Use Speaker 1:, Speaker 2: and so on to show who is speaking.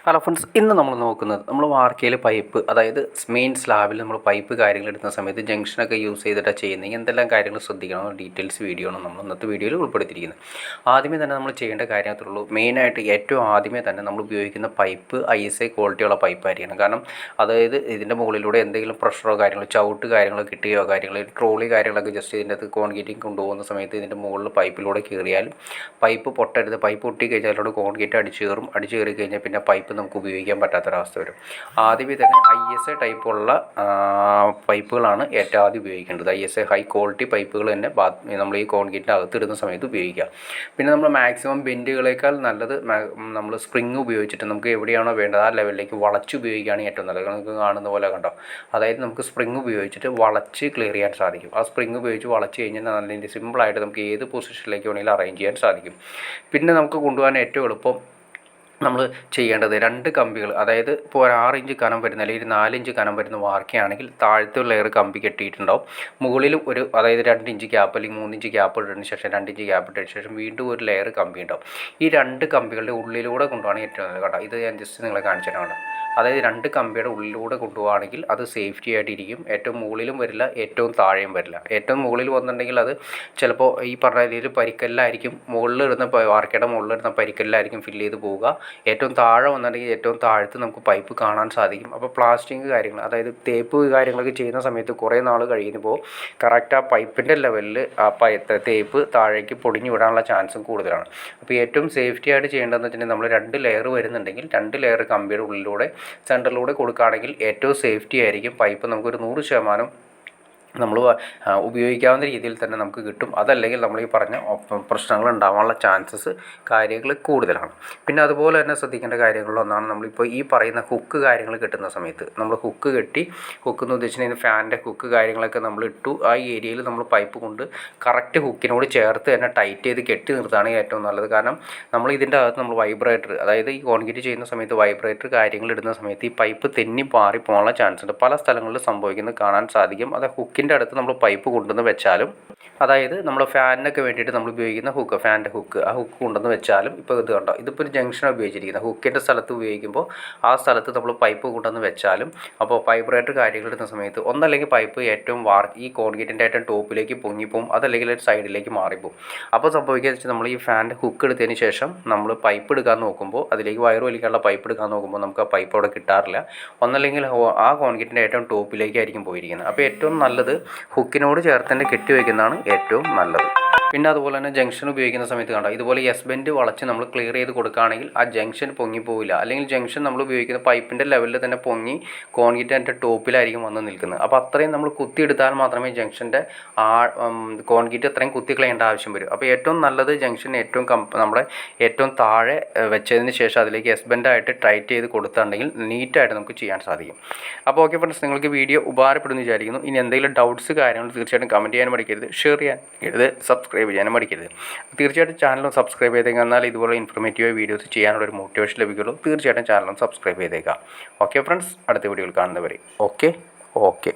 Speaker 1: Hello friends, ഇന്ന് നമ്മൾ നോക്കുന്നത് നമ്മൾ വാർക്കയിൽ പൈപ്പ്, അതായത് മെയിൻ സ്ലാബിൽ നമ്മൾ പൈപ്പ് കാര്യങ്ങൾ എടുക്കുന്ന സമയത്ത് ജംഗ്ഷനൊക്കെ യൂസ് ചെയ്തിട്ടാണ് ചെയ്യുന്നത്. എന്തെല്ലാം കാര്യങ്ങൾ ശ്രദ്ധിക്കണം ഡീറ്റെയിൽസ് വീഡിയോ ആണ് നമ്മൾ ഇന്നത്തെ വീഡിയോയിൽ ഉൾപ്പെടുത്തിയിരിക്കുന്നത്. ആദ്യമേ തന്നെ നമ്മൾ ചെയ്യേണ്ട കാര്യത്തുള്ളൂ, മെയിനായിട്ട് ഏറ്റവും ആദ്യമേ തന്നെ നമ്മൾ ഉപയോഗിക്കുന്ന പൈപ്പ് ISI ക്വാളിറ്റിയുള്ള പൈപ്പ് ആയിരിക്കണം. കാരണം അതായത് ഇതിൻ്റെ മുകളിലൂടെ എന്തെങ്കിലും പ്രഷറോ കാര്യങ്ങളോ ചവിട്ട് കാര്യങ്ങളോ കിട്ടുകയോ കാര്യങ്ങൾ ട്രോളി കാര്യങ്ങളൊക്കെ ജസ്റ്റ് ഇതിൻ്റെ അകത്ത് കോൺക്രീറ്റിംഗ് കൊണ്ടുപോകുന്ന സമയത്ത് ഇതിൻ്റെ മുകളിൽ പൈപ്പിലൂടെ കയറിയാൽ പൈപ്പ് പൊട്ടരുത്. പൈപ്പ് പൊട്ടി കഴിഞ്ഞാൽ അതിലൂടെ കോൺക്രീറ്റ് അടിച്ചു കയറി കഴിഞ്ഞാൽ പിന്നെ പൈപ്പ് നമുക്ക് ഉപയോഗിക്കാൻ പറ്റാത്തൊരവസ്ഥ വരും. ആദ്യമേ തന്നെ ISI ടൈപ്പുള്ള പൈപ്പുകളാണ് ഏറ്റവും ആദ്യം ഉപയോഗിക്കേണ്ടത്. ISI ഹൈ ക്വാളിറ്റി പൈപ്പുകൾ തന്നെ നമ്മൾ ഈ കോൺക്രീറ്റിൻ്റെ അകത്തിടുന്ന സമയത്ത് ഉപയോഗിക്കുക. പിന്നെ നമ്മൾ മാക്സിമം ബെൻഡുകളേക്കാൾ നല്ലത് നമ്മൾ സ്പ്രിങ് ഉപയോഗിച്ചിട്ട് നമുക്ക് എവിടെയാണോ വേണ്ടത് ആ ലെവലിലേക്ക് വളച്ച് ഉപയോഗിക്കുകയാണ് ഏറ്റവും നല്ലത്. നമുക്ക് കാണുന്ന പോലെ കണ്ടോ, അതായത് നമുക്ക് സ്പ്രിങ് ഉപയോഗിച്ചിട്ട് വളച്ച് ക്ലിയർ ചെയ്യാൻ സാധിക്കും. ആ സ്പ്രിങ് ഉപയോഗിച്ച് വളച്ച് കഴിഞ്ഞാൽ നല്ല സിമ്പിളായിട്ട് നമുക്ക് ഏത് പൊസിഷനിലേക്ക് വേണമെങ്കിലും അറേഞ്ച് ചെയ്യാൻ സാധിക്കും. പിന്നെ നമുക്ക് കൊണ്ടുപോകാൻ ഏറ്റവും എളുപ്പം നമ്മൾ ചെയ്യേണ്ടത് 2 കമ്പികൾ, അതായത് ഇപ്പോൾ ഒരു 6 ഇഞ്ച് കനം വരുന്ന അല്ലെങ്കിൽ 4 ഇഞ്ച് കനം വരുന്ന വാർക്കയാണെങ്കിൽ താഴത്തെ ലെയർ കമ്പി കെട്ടിയിട്ടുണ്ടാവും. മുകളിലും അതായത് 2 ഇഞ്ച് ഗ്യാപ്പ് അല്ലെങ്കിൽ 3 ഇഞ്ച് ഗ്യാപ്പ് ഇട്ടതിന് ശേഷം 2 ഇഞ്ച് ഗ്യാപ്പ് ഇട്ടതിന് ശേഷം വീണ്ടും ഒരു ലെയർ കമ്പി ഉണ്ടാവും. ഈ 2 കമ്പികളുടെ ഉള്ളിലൂടെ കൊണ്ടുപോകണം ഏറ്റവും നല്ലത് കേട്ടോ. ഇത് ഞാൻ ജസ്റ്റ് നിങ്ങളെ കാണിച്ചു തരാം. അതായത് 2 കമ്പിയുടെ ഉള്ളിലൂടെ കൊണ്ടുപോകുകയാണെങ്കിൽ അത് സേഫ്റ്റി ആയിട്ടിരിക്കും. ഏറ്റവും മുകളിലും വരില്ല, ഏറ്റവും താഴെയും വരില്ല. ഏറ്റവും മുകളിൽ വന്നിട്ടുണ്ടെങ്കിൽ അത് ചിലപ്പോൾ ഈ പറഞ്ഞ രീതിയിൽ പരിക്കല്ലായിരിക്കും, മുകളിലിടുന്ന വാർക്കയുടെ മുകളിലിടുന്ന പരിക്കല്ലായിരിക്കും ഫില്ല് ചെയ്ത് പോവുക. ഏറ്റവും താഴെ വന്നിട്ടുണ്ടെങ്കിൽ ഏറ്റവും താഴത്ത് നമുക്ക് പൈപ്പ് കാണാൻ സാധിക്കും. അപ്പോൾ പ്ലാസ്റ്റിക് കാര്യങ്ങൾ, അതായത് തേപ്പ് കാര്യങ്ങളൊക്കെ ചെയ്യുന്ന സമയത്ത് കുറേ നാൾ കഴിയുമ്പോൾ കറക്റ്റ് ആ പൈപ്പിൻ്റെ ലെവലിൽ ആ തേപ്പ് താഴേക്ക് പൊടിഞ്ഞു വിടാനുള്ള ചാൻസും കൂടുതലാണ്. അപ്പോൾ ഏറ്റവും സേഫ്റ്റി ആയിട്ട് ചെയ്യേണ്ടതെന്ന് വെച്ചിട്ടുണ്ടെങ്കിൽ നമ്മൾ 2 ലെയർ വരുന്നുണ്ടെങ്കിൽ 2 ലെയർ കമ്പിയുടെ ഉള്ളിലൂടെ സെൻറ്ററിലൂടെ കൊടുക്കുകയാണെങ്കിൽ ഏറ്റവും സേഫ്റ്റി ആയിരിക്കും. പൈപ്പ് നമുക്കൊരു 100% നമ്മൾ ഉപയോഗിക്കാവുന്ന രീതിയിൽ തന്നെ നമുക്ക് കിട്ടും. അതല്ലെങ്കിൽ നമ്മൾ ഈ പറഞ്ഞ പ്രശ്നങ്ങൾ ഉണ്ടാകാനുള്ള ചാൻസസ് കാര്യങ്ങൾ കൂടുതലാണ്. പിന്നെ അതുപോലെ തന്നെ ശ്രദ്ധിക്കേണ്ട കാര്യങ്ങളിലൊന്നാണ്, നമ്മളിപ്പോൾ ഈ പറയുന്ന ഹുക്ക് കാര്യങ്ങൾ കിട്ടുന്ന സമയത്ത് നമ്മൾ ഹുക്ക് കെട്ടി, ഹുക്ക് എന്ന് ഉദ്ദേശിച്ചിട്ടുണ്ടെങ്കിൽ ഫാനിൻ്റെ ഹുക്ക് കാര്യങ്ങളൊക്കെ നമ്മൾ ഇട്ടു, ആ ഏരിയയിൽ നമ്മൾ പൈപ്പ് കൊണ്ട് കറക്റ്റ് ഹുക്കിനോട് ചേർത്ത് തന്നെ ടൈറ്റ് ചെയ്ത് കെട്ടി നിർത്തുകയാണ് ഏറ്റവും നല്ലത്. കാരണം നമ്മൾ ഇതിൻ്റെ അകത്ത് നമ്മൾ വൈബ്രേറ്റർ, അതായത് ഈ കോൺക്രീറ്റ് ചെയ്യുന്ന സമയത്ത് വൈബ്രേറ്റർ കാര്യങ്ങൾ ഇടുന്ന സമയത്ത് ഈ പൈപ്പ് തെന്നി മാറി പോകാനുള്ള ചാൻസ് ഉണ്ട്. പല സ്ഥലങ്ങളിൽ സംഭവിക്കുന്നത് കാണാൻ സാധിക്കും. അത് ഹുക്കിൻ്റെ അടുത്ത് നമ്മൾ പൈപ്പ് കൊണ്ടുവന്ന് വെച്ചാലും, അതായത് നമ്മൾ ഫാനിനൊക്കെ വേണ്ടിയിട്ട് നമ്മൾ ഉപയോഗിക്കുന്ന ഹുക്ക്, ഫാനിൻ്റെ ഹുക്ക്, ആ ഹുക്ക് കൊണ്ടുവന്ന് വെച്ചാലും ഇപ്പോൾ ഇത് കണ്ടോ, ഇതിപ്പോൾ ഒരു ജംഗ്ഷനാണ് ഉപയോഗിച്ചിരിക്കുന്നത്. ഹുക്കിൻ്റെ സ്ഥലത്ത് ഉപയോഗിക്കുമ്പോൾ ആ സ്ഥലത്ത് നമ്മൾ പൈപ്പ് കൊണ്ടുവന്ന് വെച്ചാലും അപ്പോൾ വൈബ്രേറ്റർ കാര്യങ്ങൾ ഇടുന്ന സമയത്ത് ഒന്നല്ലെങ്കിൽ പൈപ്പ് ഏറ്റവും ഈ കോൺക്രീറ്റിൻ്റെ ഏറ്റവും ടോപ്പിലേക്ക് പൊങ്ങിപ്പോവും, അതല്ലെങ്കിൽ ഒരു സൈഡിലേക്ക് മാറിപ്പോവും. അപ്പോൾ സംഭവിക്കുക വെച്ചാൽ നമ്മൾ ഈ ഫാനിൻ്റെ ഹുക്ക് എടുത്തതിന് ശേഷം നമ്മൾ പൈപ്പ് എടുക്കാൻ നോക്കുമ്പോൾ, അതിലേക്ക് വയർ വലിക്കാനുള്ള പൈപ്പ് എടുക്കാൻ നോക്കുമ്പോൾ നമുക്ക് ആ പൈപ്പ് അവിടെ കിട്ടാറില്ല. ഒന്നല്ലെങ്കിൽ ആ കോൺക്രീറ്റിൻ്റെ ഏറ്റവും ടോപ്പിലേക്കായിരിക്കും പോയിരിക്കുന്നത്. അപ്പോൾ ഏറ്റവും നല്ലത് ഹുക്കിനോട് ചേർത്ത് തന്നെ കെട്ടി വയ്ക്കുന്നതാണ് ഏറ്റവും നല്ലത്. പിന്നെ അതുപോലെ തന്നെ ജംഗ്ഷൻ ഉപയോഗിക്കുന്ന സമയത്ത് കണ്ടോ, ഇതുപോലെ ബെൻഡ് വളച്ച് നമ്മൾ ക്ലിയർ ചെയ്ത് കൊടുക്കുകയാണെങ്കിൽ ആ ജംഗ്ഷൻ പൊങ്ങിപ്പോവില്ല. അല്ലെങ്കിൽ ജംഗ്ഷൻ നമ്മൾ ഉപയോഗിക്കുന്ന പൈപ്പിൻ്റെ ലെവലിൽ തന്നെ പൊങ്ങി കോൺക്രീറ്റിൻ്റെ ടോപ്പിലായിരിക്കും വന്ന് നിൽക്കുന്നത്. അപ്പോൾ അത്രയും നമ്മൾ കുത്തിയെടുത്താൽ മാത്രമേ ജംഗ്ഷൻ്റെ കോൺക്രീറ്റ് അത്രയും കുത്തിക്കളയേണ്ട ആവശ്യം വരും. അപ്പോൾ ഏറ്റവും നല്ലത് ജംഗ്ഷൻ നമ്മുടെ ഏറ്റവും താഴെ വെച്ചതിന് ശേഷം അതിലേക്ക് ബെൻഡായിട്ട് ടൈറ്റ് ചെയ്ത് കൊടുത്തിട്ടുണ്ടെങ്കിൽ നീറ്റായിട്ട് നമുക്ക് ചെയ്യാൻ സാധിക്കും. അപ്പോൾ ഓക്കെ ഫ്രണ്ട്സ്, നിങ്ങൾക്ക് വീഡിയോ ഉപകാരപ്പെടുന്നു വിചാരിക്കുന്നു. ഇനി എന്തെങ്കിലും ഡൗട്ട്സ് കാര്യങ്ങൾ തീർച്ചയായിട്ടും കമൻറ്റ് ചെയ്യാൻ മടിക്കരുത്, ഷെയർ ചെയ്യാൻ മടിക്കരുത്, സബ്സ്ക്രൈബ് ചെയ്യാനും മടിക്കരുത്. തീർച്ചയായിട്ടും ചാനലും സബ്സ്ക്രൈബ് ചെയ്തേക്കാം. എന്നാൽ ഇതുപോലെ ഇൻഫോർമേറ്റീവ് വീഡിയോസ് ചെയ്യാനുള്ളൊരു മോട്ടിവേഷൻ ലഭിക്കുള്ളൂ. തീർച്ചയായിട്ടും ചാനലും സബ്സ്ക്രൈബ് ചെയ്തേക്കാം. ഓക്കെ ഫ്രണ്ട്സ്, അടുത്ത വീഡിയോയിൽ കാണുന്നവരെ ഓക്കെ.